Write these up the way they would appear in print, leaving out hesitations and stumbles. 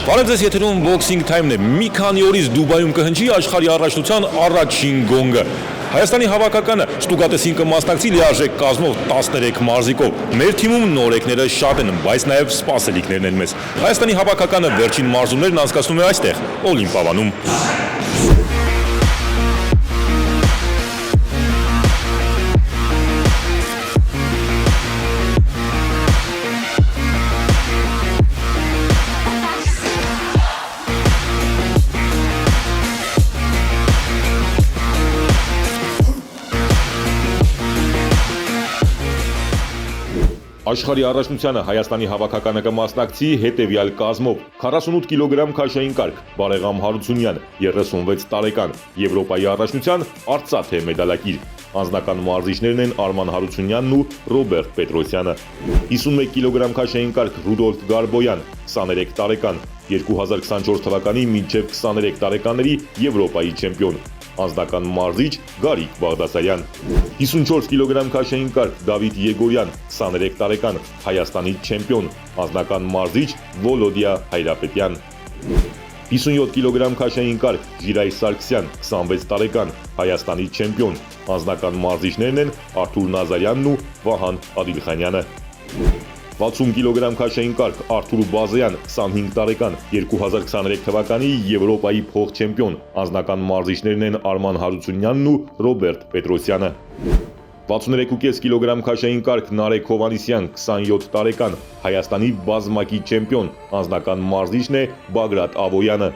Բարև ձեզ, եթերում Boxing Time-ն է։ Մի քանի օրից Դուբայում կհնչի աշխարհի առաջնության առաջին գոնգը։ Հայաստանի հավաքականը Ստուգատեսին կմասնակցի լիարժեք կազմով 13 մարզիկով։ Մեր թիմում նորեկները շատ են, բայց նաև սպասելիքներն են մեծ։ Հայաստանի հավաքականը վերջին մարզումներն անցկացնում է այստեղ, Օլիմպիադանում։ Աշխարհի առաջնությանը Հայաստանի հավաքականը կմասնակցի հետևյալ կազմով. 48 կիլոգրամ քաշային կարգ Բարեգամ Հարությունյան, 36 տարեկան, Եվրոպայի առաջնության արծաթե մեդալակիր։ Անձնական մարզիչներն են Արման Հարությունյանն ու Ռոբերտ Պետրոսյանը։ 51 կիլոգրամ քաշային կարգ Ռուդոլֆ Գարբոյան, 23 տարեկան, 2024 թվականի մինչև 23 տարեկանների Եվրոպայի չեմպիոն։ Անձնական մարզիչ Գարիկ Բաղդասարյան։ 54 կիլոգրամ քաշային կարգ Դավիթ Եգորյան, 23 տարեկան, Հայաստանի չեմպիոն։ Անձնական մարզիչ Վոլոդիա Հայրապետյան։ 57 կիլոգրամ քաշային կարգ Ժիրայ Սարգսյան, 26 տարեկան, Հայաստանի չեմպիոն։ Անձնական մարզիչներն են Արթուր Նազարյանն ու Վահան Ադիլխանյանը։ 60 կիլոգրամ քաշային կարգ Արթուր Բազեյան, 25 տարեկան, 2023 թվականի Եվրոպայի փոխ-չեմպիոն։ Անձնական մարզիչներն են Արման Հարությունյանն ու Ռոբերտ Պետրոսյանը։ 63.5 կիլոգրամ քաշային կարգ Նարեկ Հովանիսյան, 27 տարեկան, Հայաստանի բազմակի չեմպիոն։ Անձնական մարզիչն է Բագրատ Ավոյանը։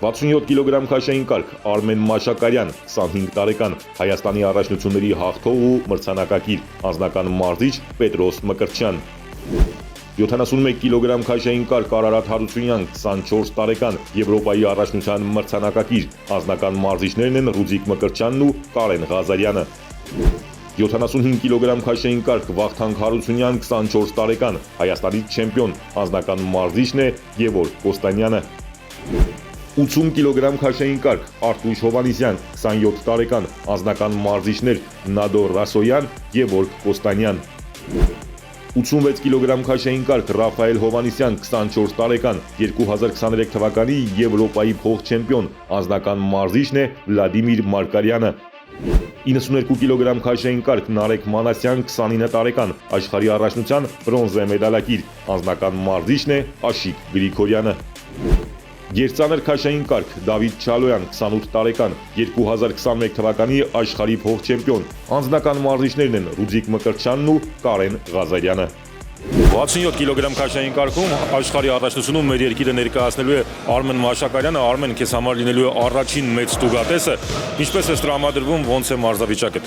67 կիլոգրամ քաշային կարգ Արմեն Մաշակարյան, 25 տարեկան, Հայաստանի առաջնությունների հաղթող ու մրցանակակիր։ Անձնական մարզիչ Պետրոս Մկրտչյան։ 71 կիլոգրամ քաշային կարգ Արարատ Հարությունյան, 24 տարեկան, Եվրոպայի առաջնության մրցանակակիր։ Անձնական մարզիչներն են Ռուզիկ Մկրտչյանն ու Կարեն Ղազարյանը։ 75 կիլոգրամ քաշային կարգ Վախթանգ Հարությունյան, 24 տարեկան, Հայաստանի չեմպիոն։ Անձնական մարզիչն է Գևորգ Կոստանյանը։ 80 կիլոգրամ քաշային կարգ Արտուշ Հովանիսյան, 27 տարեկան, անձնական մարզիչներ Նադոր Ռասոյան, Գևորգ Կոստանյան։ 86 կիլոգրամ քաշային կարգ Ռաֆայել Հովանիսյան, 24 տարեկան, 2023 թվականի Եվրոպայի փոխ-չեմպիոն։ Անձնական մարզիչն է Վլադիմիր Մարկարյանը։ 92 կիլոգրամ քաշային կարգ Նարեկ Մանասյան, 29 տարեկան, աշխարհի առաջնության բրոնզե մեդալակիր։ Անձնական մարզիչն է Աշիկ Գրիգորյանը։ Գերծանր քաշային կարգ Դավիթ Չալոյան, 28 տարեկան, 2021 թվականի աշխարհի փոխ-չեմպիոն։ Անձնական մարզիչներն են Ռուզիկ Մկրտչյանն ու Կարեն Ղազարյանը։ 67 կիլոգրամ քաշային կարգում աշխարհի առաջնությունում մեր երկիրը ներկայացնելու է Արմեն Մաշակարյանը։ Արմեն, քեզ համար լինելու է առաջին մեծ ստուգատեսը։ Ինչպես է տրամադրվում, ոնց է մարզավիճակը։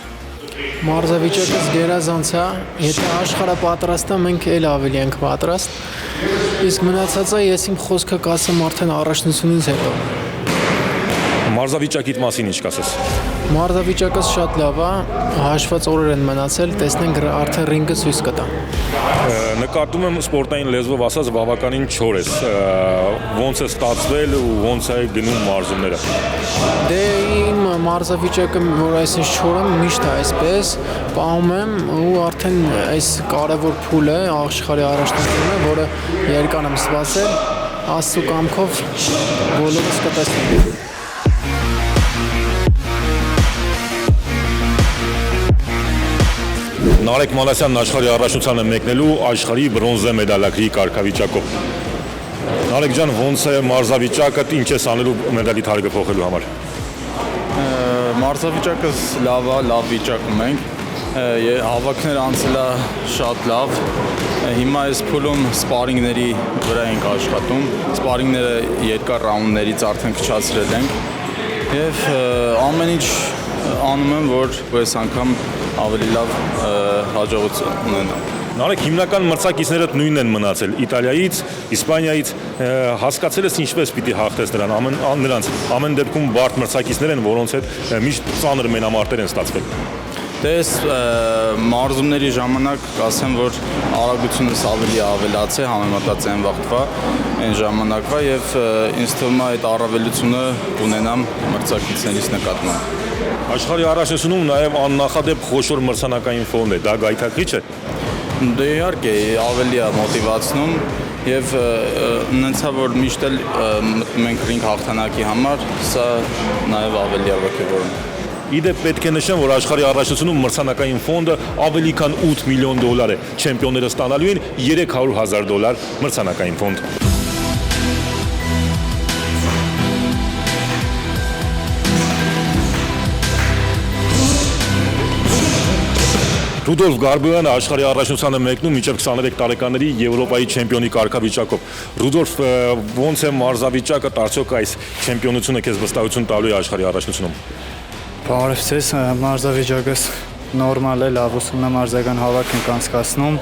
Մարզավիճակը գերազանց է, եթե աշխարհը պատրաստ է, մենք էլ ավելի ենք պատրաստ։ Իսկ մնացածը ես իմ խոսքը կասեմ արդեն առաջնությունից հետո։ Մարզավիճակիդ մասին ինչ կասես։ Մարզավիճակս շատ լավ է, հաշված օրեր են մնացել, տեսնենք արդեն ռինգը ցույց կտա։ Նկատում եմ սպորտային լեզվով ասած բավականին չոր ես։ Ոնց է ստացվել ու ոնց է գնում մարզումները։ Դե իմ մարզավիճակը, որ այսինչ չոր եմ, միշտ այսպես պահում եմ ու արդեն այս կարևոր փուլը աշխարհի առաջնությունն է, որը երկար եմ սպասել, Աստծո կամքով բոլորս կտեսնենք։ Նարեկ Մանասյանն աշխարհի առաջնությանը մեկնելու աշխարհի բրոնզե մեդալակրի կարգավիճակով։ Նարեկ ջան, ոնց է մարզավիճակը, ինչ ես անելու մեդալի թարգը փոխելու համար։ Մարզավիճակը լավ է, լավ վիճակում ենք։ Հավաքները անցել է շատ լավ։ Հիմա այս փուլում սպարինգների վրա ենք աշխատում։ Սպարինգները երկար ռաունդներից արդեն քչացրել ենք։ Եվ ամեն ինչ անում եմ, որ այս անգամ ավելի լավ հաջողություն ունենամ։ Նարեկ, հիմնական մրցակիցներդ նույնն են մնացել Իտալիայից, Իսպանիայից, հասկացել ես ինչպես պիտի հաղթես նրանց։ Ամեն դեպքում բարդ մրցակիցներ են, որոնց հետ միշտ ծանր մենամարտեր են ստացվել։ Դե այս մարզումների ժամանակ կասեմ, որ արագությունս ավելի ավելացել համեմատած այն վաղտվա, այն ժամանակվա եւ ինձ թվում է այդ առավելությունը ունենամ մրցակիցներից նկատմամբ։ Աշխարհի առաջնությունում նաև աննախադեպ խոշոր մրցանակային ֆոնդ է, դա գայթակղիչ է։ Դե իհարկե ավելի է մոտիվացնում, եւ նենցա որ միշտ էլ մտնում ենք ռինգ հաղթանակի համար, սա նաեւ ավելի է ողջորում։ Իդեպ պետք է նշեմ, որ աշխարհի առաջնությունում մրցանակային ֆոնդը ավելի քան $8 միլիոն է։ Չեմպիոնները ստանալու են $300,000 մրցանակային ֆոնդ։ Ռուդոլֆ Գարբոյանը աշխարհի առաջնությանը մեկնում մինչև 23 տարեկանների Եվրոպայի չեմպիոնի կարգավիճակով։ Ռուդոլֆ, ոնց է մարզավիճակը, արդյոք այս չեմպիոնությունը քեզ վստահություն տալու է աշխարհի առաջնությունում։ Բարև ձեզ, մարզավիճակս նորմալ է, լավ ուսումնամարզական հավաք ենք անցկացնում։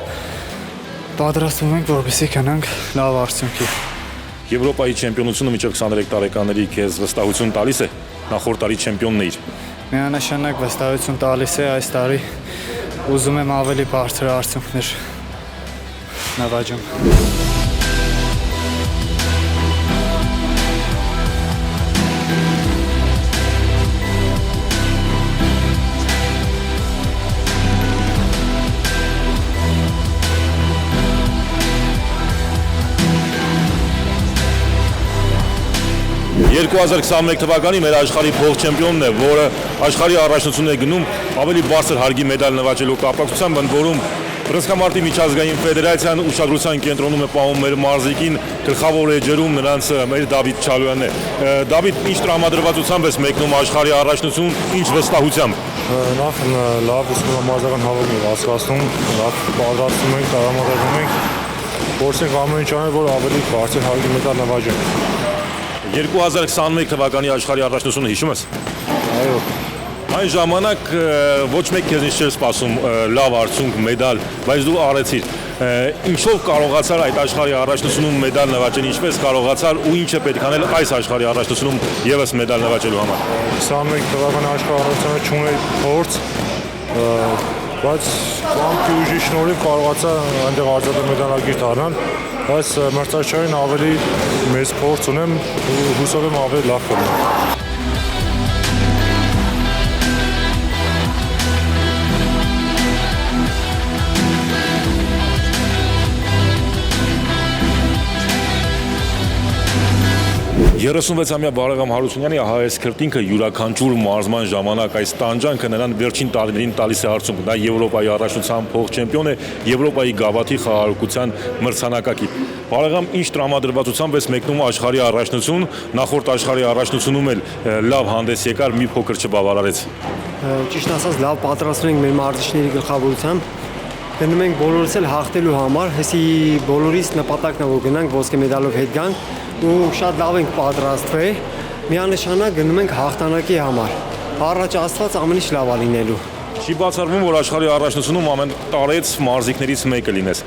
Պատրաստվում ենք, որպեսզի գնանք լավ արդյունքի։ Եվրոպայի չեմպիոնությունը մինչև 23 տարեկանների քեզ վստահություն տալիս է։ Նախորդ տարի չեմպիոնն էիր։ Միանշանակ վստահություն տալիս է այս տարի։ Ուզում եմ ավելի բարձր արդյունքներ նվաճում։ «2021 թվականի մեր աշխարհի փոխ-չեմպիոնն է, որը աշխարհի առաջնությունն է գնում ավելի բարձր հարգի մեդալ նվաճելու կապակցությամբ, ընդ որում Բռնցքամարտի միջազգային ֆեդերացիան ուշադրության կենտրոնում է պահում մեր մարզիկին, գլխավոր էջերում նրանց մեր Դավիթ Չալոյանն է։ Դավիթ, ինչ տրամադրվածությամբ ես մեկնում աշխարհի առաջնություն, ինչ վստահությամբ։ Նախ լավ ուսումնամարզական հավաք ենք անցկացնում, լավ պատրաստվում ենք, տրամադրվում ենք, փորձենք ամեն ինչ անել, որ ավելի բարձր հարգի մեդալ նվաճենք։ 2021 թվականի աշխարհի առաջնությունը հիշում ես։ Այո։ Այն ժամանակ ոչ մեկ քեզնից չէր սպասում լավ արդյունք, մեդալ, բայց դու արեցիր։ Ինչով կարողացար այդ աշխարհի առաջնությունում մեդալ նվաճել, ինչպես կարողացար ու ինչ է պետք անել այս աշխարհի առաջնությունում եւս մեդալ նվաճելու համար։ 21 թվականի աշխարհի առաջնությունը չուներ փորձ, բայց կամքի ուժի շնորհիվ կարողացա այնտեղ արձակուրդ մեդալակիր դառնալ, բայց մրցաշարին ավելի մեծ փորձ ունեմ ու հուսով եմ ավելի լավ կլինի։ Ամյա Բարեգամ Հարությունյանի ՀԱԵՍ քրտինքը յուրաքանչյուր մարզման ժամանակ այս տանջանքը նրան վերջին տարիներին տալիս է արդյունք։ Դա Եվրոպայի առաջնության փոխ-չեմպիոն է, Եվրոպայի գավաթի խաղարկության մրցանակակիր։ Բարեգամ, ինչ տրամադրվածությամբ ես մեկնում աշխարհի առաջնություն, նախորդ աշխարհի առաջնությունում էլ լավ հանդես եկար, մի փոքր չբավարարեց։ Ճիշտ ասած, լավ պատրաստվում ենք մեր մարզիչների գլխավորությամբ։ Գնում ենք բոլորս էլ հաղթելու համար, հեսի բոլորիս նպատակն է, որ գնանք ոսկե մեդալով հետ գանք ու շատ լավ ենք պատրաստվել։ Միանշանակ գնում ենք հաղթանակի համար։ Առաջ Աստված ամեն ինչ լավ է լինելու։ Չի բացառվում, որ աշխարհի առաջնությունում ամեն տարեց մարզիկներից մեկը լինես։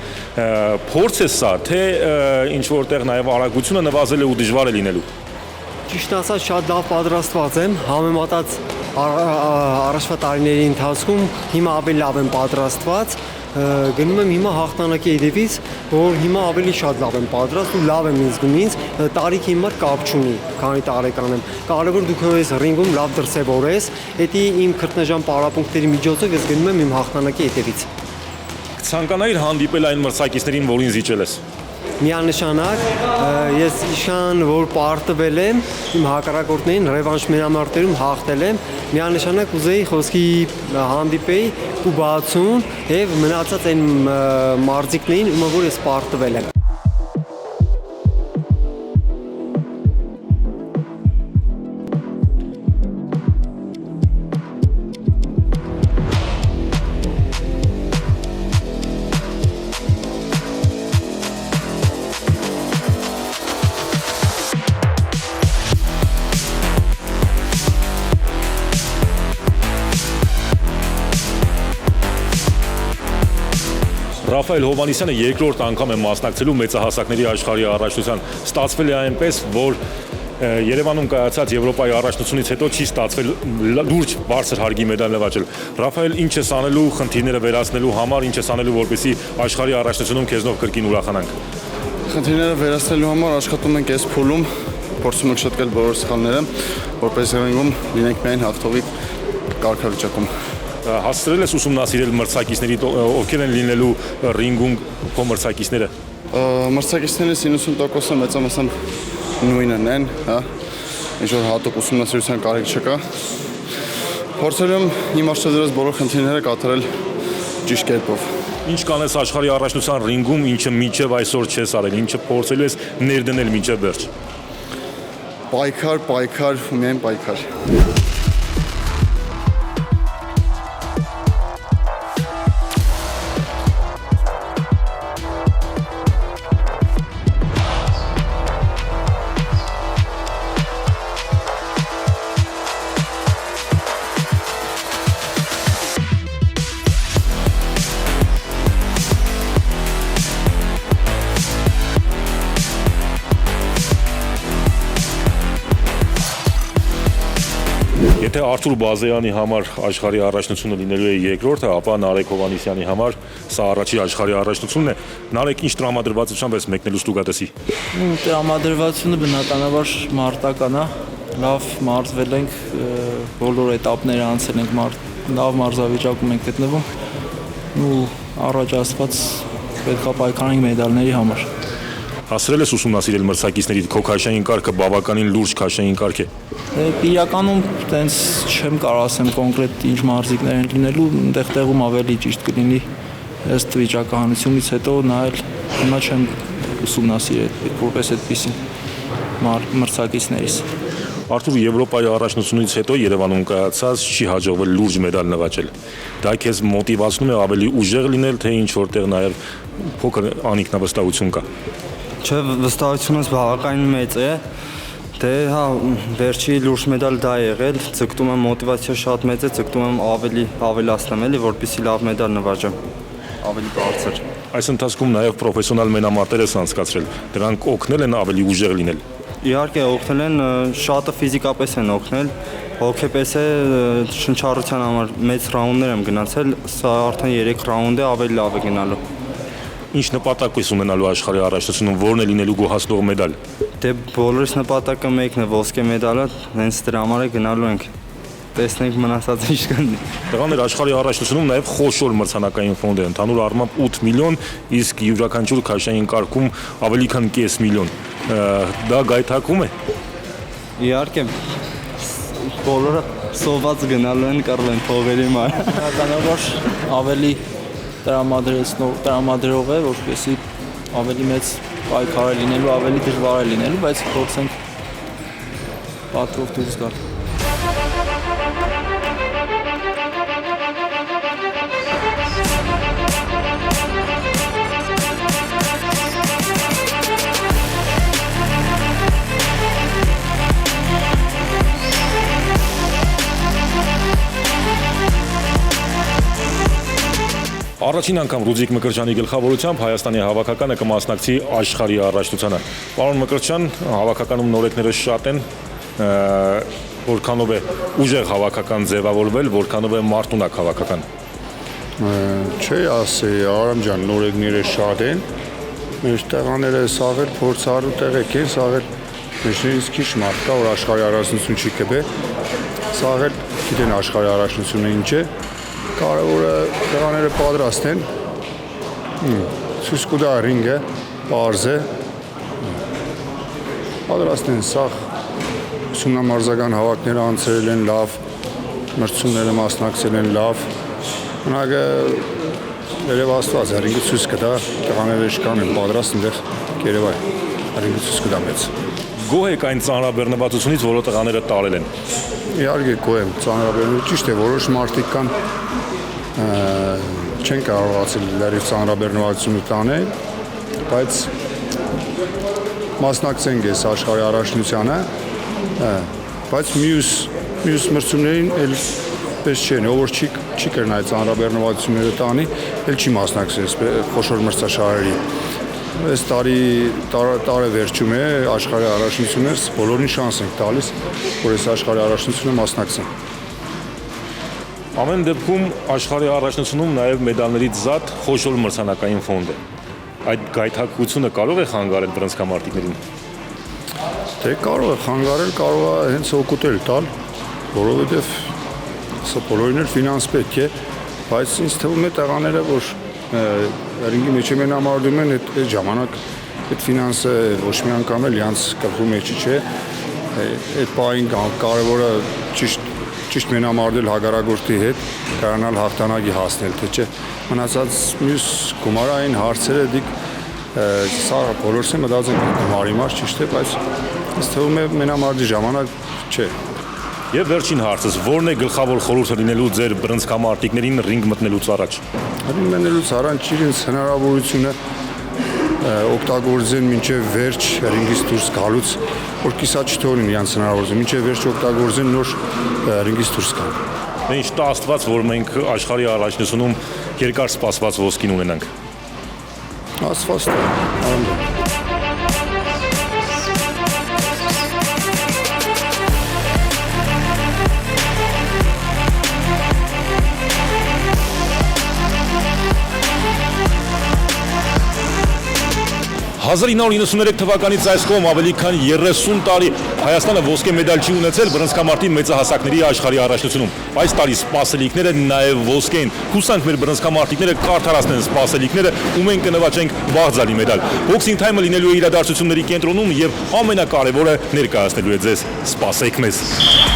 Փորձ է սա, թե ինչ որտեղ նաև արագությունը նվազել է ու դժվար է լինելու։ Ճիշտ ասած, շատ լավ պատրաստված եմ, համեմատած առաջվա տարիների ընթացքում հիմա ավելի լավ եմ պատրաստված։ Գնում եմ հիմա հաղթանակի հետևից, որ հիմա ավելի շատ լավ եմ պատրաստ ու լավ եմ ինձ գնում ինձ, տարիքի հիմար կապ չունի, քանի տարեկան եմ։ Կարևոր դու քո ես ռինգում լավ դրսևորես, դա իմ քրտնաժամ պարապմունքների միջոցով ես գնում եմ իմ հաղթանակի հետևից։ Ցանկանայիր հանդիպել այն մրցակիցներին, որին զիջել ես։ Միանշանակ ես իշան որ պարտվել եմ իմ հակառակորդներին ռևանշ մենամարտերում հաղթել եմ, միանշանակ ուզեի խոսքի հանդիպեի ու բացուն եւ մնացած այն մարզիկներին, ում որ ես պարտվել եմ։ Ռաֆայել Հովհաննիսյանը երկրորդ անգամ է մասնակցելու մեծահասակների աշխարհի առաջնության։ Ստացվել է այնպես, որ Երևանում կայացած Եվրոպայի առաջնությունից հետո չի ստացվել լուրջ բարձր հարգի մեդալ նվաճել։ Ռաֆայել, ինչ ես անելու խնդիրները վերացնելու համար, ինչ ես անելու, որպեսզի աշխարհի առաջնությունում քեզնով կրկին ուրախանանք։ Խնդիրները վերացնելու համար աշխատում ենք այս փուլում, փորձում ենք շտկել բոլոր սխալները, որպես ռինգում լինենք միայն հաղթողի կարգավիճակում։ Հասցրել ես ուսումնասիրել մրցակիցների, ովքեր են լինելու ռինգում քո մրցակիցները։ Մրցակիցների 90%-ը մեծամասամբ նույնն են, հա։ Ինչ որ հատուկ ուսումնասիրության կարիք չկա։ Փորձել եմ իմ արժանացած բոլոր խնդիրները կատարել ճիշտ կերպով։ Ինչ կանես աշխարհի առաջնության ռինգում, ինչը մինչև այսօր չես արել, ինչը փորձելու ես ներդնել մինչև վերջ։ Պայքար ու միայն պայքար։ Եթե Արթուր Բազեյանի համար աշխարհի առաջնությունը լինելու է երկրորդը, ապա Նարեկ Հովհաննիսյանի համար սա առաջի աշխարհի առաջնությունն է։ Նարեկ, ինչ տրամադրվածությամբ ես մեկնելու Ստուգատեսի։ Տրամադրվածությունը բնականաբար մարտական է, լավ մարզվել ենք, բոլոր էտապները անցել ենք, լավ մարզավիճակում ենք գտնվում ու առաջ ասված պետք է պայքարենք մեդալների համար։ Հասրել ես ուսումնասիրել մրցակիցների քո քաշային կարգը բավականին լուրջ քաշային կարգ է։ Իրականում տենց չեմ կարող ասեմ կոնկրետ ինչ մարզիկներ են լինելու, այնտեղ տեղում ավելի ճիշտ կլինի ըստ վիճակահանությունից հետո նայել, հիմա չեմ ուսումնասիրել որպես այդպեսին մրցակիցներից։ Արթուր, Եվրոպայի առաջնությունից հետո Երևանում կայացած չի հաջողվել լուրջ մեդալ նվաճել։ Դա քեզ մոտիվացնում է ավելի ուժեղ լինել, թե ինչ որտեղ նաև փոքր անինքնավստահություն կա։ Չէ, վստահությունս բավականին մեծ է։ Դե հա, վերջի լուրջ մեդալ դա է եղել, ցկտում եմ մոտիվացիա շատ մեծ է, ցկտում եմ ավելացնեմ էլի, որպեսզի լավ մեդալ նվաճեմ, ավելի բարձր։ Այս ընթացքում նաև պրոֆեսիոնալ մենամարտեր ես անցկացրել, դրանք օգնել են ավելի ուժեղ լինել։ Իհարկե օգնել են, շատը ֆիզիկապես են օգնել, հոգեպես է շնչառության համար մեծ ռաունդներ եմ գնացել, սա արդեն 3 ռաունդ է, ավելի լավ է գնալու։ Ինչ նպատակ ես ունենալու աշխարհի առաջնությունում, որն է լինելու գոհացնող մեդալ։ Դե բոլորիս նպատակը մեկն է, ոսկե մեդալը, հենց դրա համար է գնալու ենք։ Տեսնենք մնացածը ինչ կլինի։ Տղաներ, աշխարհի առաջնությունում նաև խոշոր մրցանակային ֆոնդ է, ընդհանուր առմամբ 8 միլիոն, իսկ յուրաքանչյուր քաշային կարգում ավելի քան կես միլիոն։ Դա գայթակվում է։ Իհարկե բոլորը սոված գնալու են կռվեն փողերի մար։ Բնականաբար ավելի տրամադրող է, որպեսզի ավելի մեծ պայքար է լինելու, ավելի դժվար է լինելու, բայց փորձենք պատրով դուրս գալ։ Առաջին անգամ Ռուդիկ Մկրտչյանի գլխավորությամբ Հայաստանի հավաքականը կմասնակցի աշխարհի առաջնությանը։ Պարոն Մկրտչյան, հավաքականում նորեկները շատ են, որքանով է ուժեղ հավաքական ձևավորվել, որքանով է մարտունակ հավաքական։ Չի ասի, Արամ ջան, նորեկները շատ են։ Մեր տղաները սաղել փորձառու տեղեկ են, սաղել մեջներից քիչ մարդ կա, որ աշխարհի առաջնություն չի կբե։ Սաղել գիտեն աշխարհի առաջնությունը ինչ է։ Կարևորը տղաները պատրաստ են։ Ցույց կտա ռինգը, պարզ է։ Պատրաստ են, սաղ ուսումնամարզական հավաքները անցրել են լավ, մրցումները մասնակցել են լավ։ Մնակը երև աստված է, ռինգը ցույց կտա, տղաները շկան են պատրաստ այնտեղ կերևայ, ռինգը ցույց կտա մեծ։ Գոհ եք այն ծանրաբեռնվածությունից, որը տղաները տարել են։ Իհարկե գոհ եմ, ծանրաբեռնություն ճիշտ է, որոշ մարդիկ կան չեն կարողացել լրիվ ծանրաբեռնվածությունը տանել, բայց մասնակցենք այս աշխարհի առաջնությանը, բայց մյուս մրցումներին էլ պես չեն, ով որ չի կրնայ ծանրաբեռնվածությունները տանի, էլ չի մասնակցել խոշոր մրցաշարերի։ Այս տարեվերջում է աշխարհի առաջնություններ, բոլորին շանս ենք տալիս, որ այս աշխարհի առաջնությունը մասնակցեն։ Ամեն դեպքում աշխարհի առաջնությունում նաև մեդալներից զատ խոշոր մրցանակային ֆոնդ է։ Այդ գայթակղությունը կարող է խանգարել բռնցքամարտիկներին։ Դե կարող է խանգարել, կարող է հենց օգուտել տալ, որովհետև սա բոլորին էլ ֆինանս պետք է, բայց ինձ թվում է տղաները, որ Ռինգի մեջ մենամարտում են այդ ժամանակ այդ ֆինանսը ոչ մի անգամ էլ իրանց գլխի մեջ չէ։ Այդ բային կարևորը ճիշտ մենամարտել հագարագործի հետ, կարանալ հաղթանակի հասնել, թե չէ։ Մնացած մյուս գումարային հարցերը դիք սա բոլորս է մտածում գումարի մաս ճիշտ է, բայց ըստ թվում է մենամարտի ժամանակ չէ։ Եվ վերջին հարցս, ո՞րն է գլխավոր խորհուրդը լինելու ձեր բռնցքամարտիկներին ռինգ մտնելուց առաջ։ Ռինգ մտնելուց առաջ իրենց հնարավորությունը օգտագործեն մինչև վերջ ռինգից դուրս գալուց, որ կիսա չթողնեն իրանց հնարավորությունը, մինչև վերջ օգտագործեն նոր ռինգից դուրս գալ։ Ինչ տա Աստված, որ մենք աշխարհի առաջնությունում երկար սպասված ոսկին ունենանք։ Աստված տա, արմեն։ «1993 թվականից այս կողմ ավելի քան 30 տարի Հայաստանը ոսկե մեդալ չի ունեցել բռնցքամարտի մեծահասակների աշխարհի առաջնությունում։ Այս տարի սպասելիքները նաև ոսկե են։ Հուսանք մեր բռնցքամարտիկները կարդարացնեն սպասելիքները ու մենք կնվաճենք բաղձալի մեդալ։ Boxing Time-ը լինելու է իրադարձությունների կենտրոնում եւ ամենակարևորը ներկայացնելու է ձեզ։ Սպասեք մեզ։